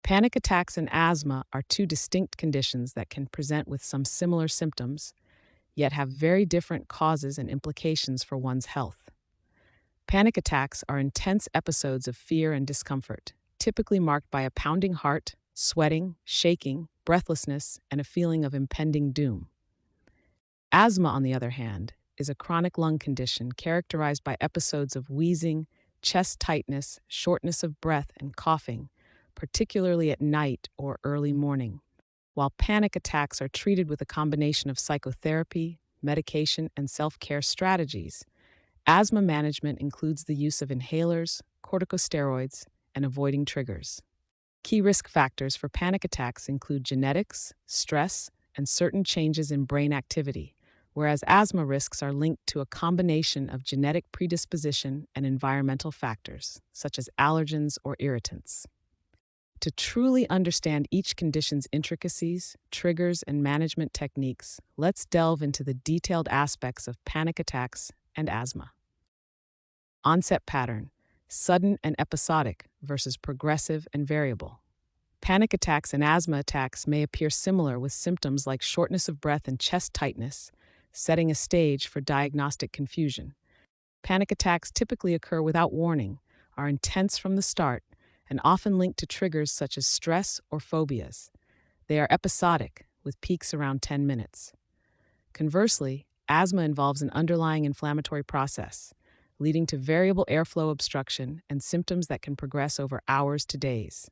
Panic attacks and asthma are two distinct conditions that can present with some similar symptoms, yet have very different causes and implications for one's health. Panic attacks are intense episodes of fear and discomfort, typically marked by a pounding heart, sweating, shaking, breathlessness, and a feeling of impending doom. Asthma, on the other hand, is a chronic lung condition characterized by episodes of wheezing, chest tightness, shortness of breath, and coughing, particularly at night or early morning. While panic attacks are treated with a combination of psychotherapy, medication, and self-care strategies, asthma management includes the use of inhalers, corticosteroids, and avoiding triggers. Key risk factors for panic attacks include genetics, stress, and certain changes in brain activity, whereas asthma risks are linked to a combination of genetic predisposition and environmental factors, such as allergens or irritants. To truly understand each condition's intricacies, triggers, and management techniques, let's delve into the detailed aspects of panic attacks and asthma. Onset pattern: sudden and episodic versus progressive and variable. Panic attacks and asthma attacks may appear similar with symptoms like shortness of breath and chest tightness, setting a stage for diagnostic confusion. Panic attacks typically occur without warning, are intense from the start, and often linked to triggers such as stress or phobias. They are episodic, with peaks around 10 minutes. Conversely, asthma involves an underlying inflammatory process, leading to variable airflow obstruction and symptoms that can progress over hours to days.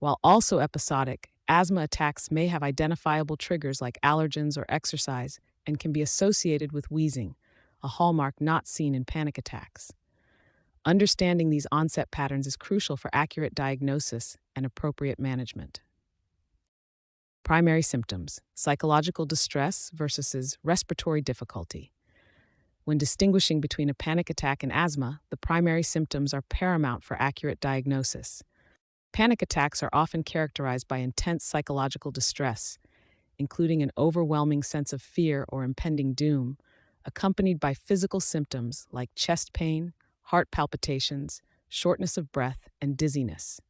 While also episodic, asthma attacks may have identifiable triggers like allergens or exercise and can be associated with wheezing, a hallmark not seen in panic attacks. Understanding these onset patterns is crucial for accurate diagnosis and appropriate management. Primary symptoms: psychological distress versus respiratory difficulty. When distinguishing between a panic attack and asthma, the primary symptoms are paramount for accurate diagnosis. Panic attacks are often characterized by intense psychological distress, including an overwhelming sense of fear or impending doom, accompanied by physical symptoms like chest pain, heart palpitations, shortness of breath, and dizziness.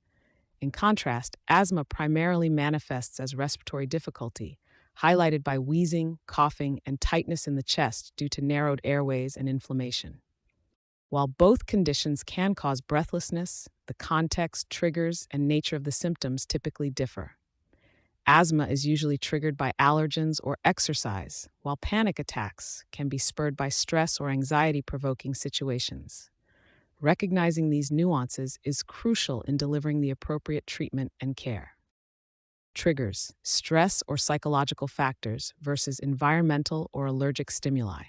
In contrast, asthma primarily manifests as respiratory difficulty, highlighted by wheezing, coughing, and tightness in the chest due to narrowed airways and inflammation. While both conditions can cause breathlessness, the context, triggers, and nature of the symptoms typically differ. Asthma is usually triggered by allergens or exercise, while panic attacks can be spurred by stress or anxiety-provoking situations. Recognizing these nuances is crucial in delivering the appropriate treatment and care. Triggers: stress or psychological factors versus environmental or allergic stimuli.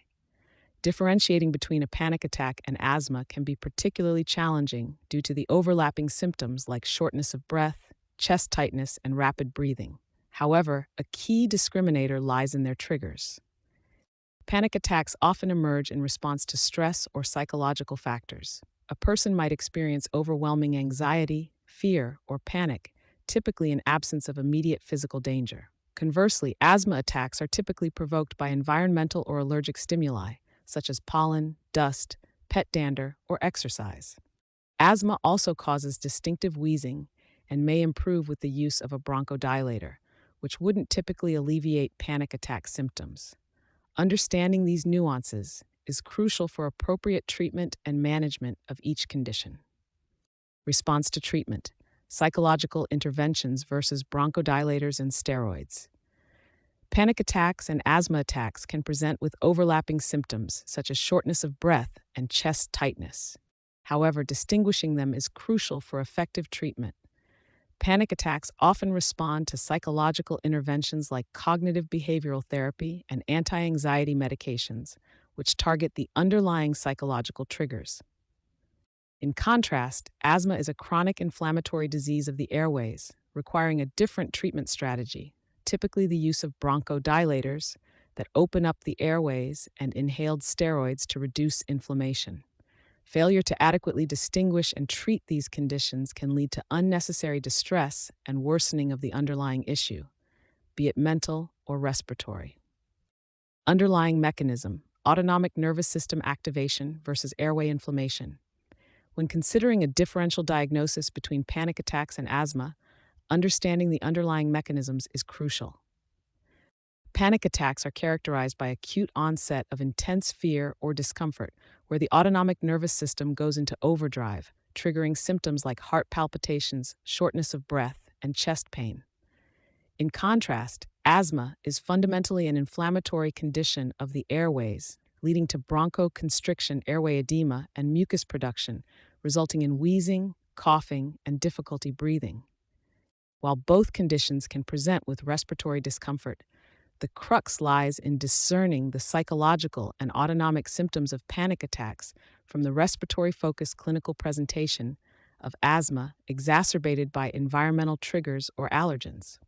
Differentiating between a panic attack and asthma can be particularly challenging due to the overlapping symptoms like shortness of breath, chest tightness, and rapid breathing. However, a key discriminator lies in their triggers. Panic attacks often emerge in response to stress or psychological factors. A person might experience overwhelming anxiety, fear, or panic, typically in absence of immediate physical danger. Conversely, asthma attacks are typically provoked by environmental or allergic stimuli, such as pollen, dust, pet dander, or exercise. Asthma also causes distinctive wheezing and may improve with the use of a bronchodilator, which wouldn't typically alleviate panic attack symptoms. Understanding these nuances is crucial for appropriate treatment and management of each condition. Response to treatment: psychological interventions versus bronchodilators and steroids. Panic attacks and asthma attacks can present with overlapping symptoms such as shortness of breath and chest tightness. However, distinguishing them is crucial for effective treatment. Panic attacks often respond to psychological interventions like cognitive behavioral therapy and anti-anxiety medications, which target the underlying psychological triggers. In contrast, asthma is a chronic inflammatory disease of the airways, requiring a different treatment strategy, typically the use of bronchodilators that open up the airways and inhaled steroids to reduce inflammation. Failure to adequately distinguish and treat these conditions can lead to unnecessary distress and worsening of the underlying issue, be it mental or respiratory. Underlying mechanism: autonomic nervous system activation versus airway inflammation. When considering a differential diagnosis between panic attacks and asthma, understanding the underlying mechanisms is crucial. Panic attacks are characterized by acute onset of intense fear or discomfort, where the autonomic nervous system goes into overdrive, triggering symptoms like heart palpitations, shortness of breath, and chest pain. In contrast, asthma is fundamentally an inflammatory condition of the airways, leading to bronchoconstriction, airway edema, and mucus production, resulting in wheezing, coughing, and difficulty breathing. While both conditions can present with respiratory discomfort, the crux lies in discerning the psychological and autonomic symptoms of panic attacks from the respiratory-focused clinical presentation of asthma exacerbated by environmental triggers or allergens.